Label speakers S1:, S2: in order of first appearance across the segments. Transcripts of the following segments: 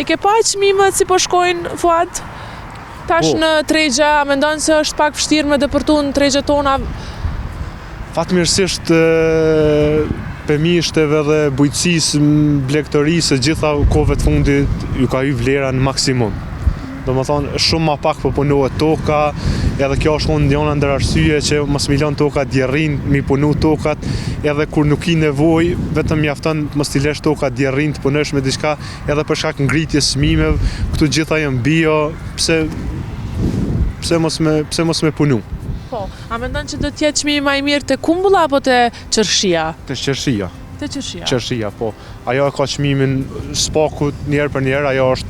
S1: E ke pa çmimet si po shkojnë, Fuad? Tash në tregje, a mendon se është pak vështirë me depërtu në tregjet tona?
S2: Fatmirësisht pemishteve dhe bujqësisë, blegëtorisë, gjitha kohëve të fundit ju ka hyrë vlera në maksimum. Domethënë shumë ma pak po punohet toka, edhe kjo është njëra ndër arsye që mos milon toka djerrin, mi punu tokat, edhe kur nuk i nevojë, vetëm mjafton mos t'i lesh toka djerrin të punosh me diçka, edhe për shkak ngritjes çmimeve, këtu gjitha janë bio, pse mos me punu.
S1: Po, a mendon që do të jetë çmimi më i mirë te kumbulla apo te qershia?
S2: Te qershia.
S1: Te qershia.
S2: Qershia, po. Ajo ka çmimin spakut njerë për njerë, ajo është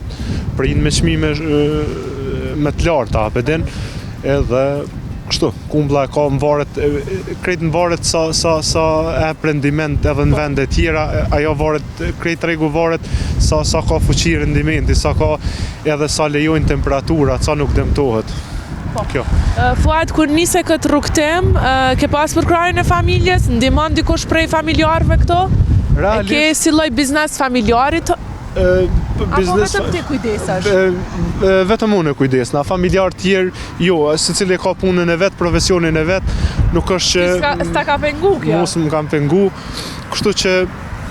S2: prind me çmime më të larta, apo din, edhe kështu, kumbulla ka krejt varet sa e rendiment edhe në vende tjera, ajo varet, krejt tregu varet sa ka fuqi rendimenti, sa ka edhe sa lejojnë temperaturat, sa nuk dëmtohet. Kjo.
S1: Fuad, kur nise këtë rrugtim, ke pas përkrahjen e familjes, ndihmon dikush prej familjarëve këto?
S2: Realisht,
S1: ke si lloj biznes familjarit? Apo vetëm ti kujdesesh?
S2: Vetëm unë kujdesna, familjar tjerë, jo, secili ka punën e vet, profesionin e vet, nuk është që
S1: s'ta ka pengu kjo?
S2: Mos më kam pengu, kështu që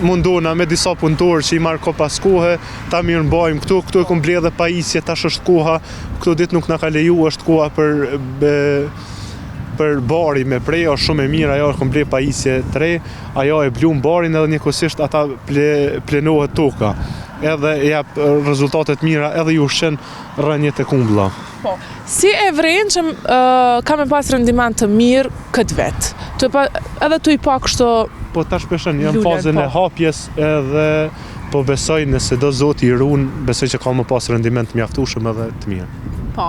S2: mundona me disa punëtorë që i marrë ko pas kohë, ta mirë mbajmë këtu e kom bledhe pajisje, tash është koha, këto ditë nuk na ka leju, është koha për bari me prej, është shumë e mirë, ajo kom bledhe pajisje 3, ajo e blum barin edhe njëkohësisht ata plenohet toka, edhe jep rezultatet mira, edhe ju ushqen rënjet e kumbulla.
S1: Po, si e vren që ka me pas rendiment të mirë këtë vetë? Edhe tu i pa kështu.
S2: Po tash peshen, jam fazën e hapjes edhe po besoj nëse do Zoti i ruan, besoj që ka më pas rendiment mjaftueshëm edhe të mirë.
S1: Po.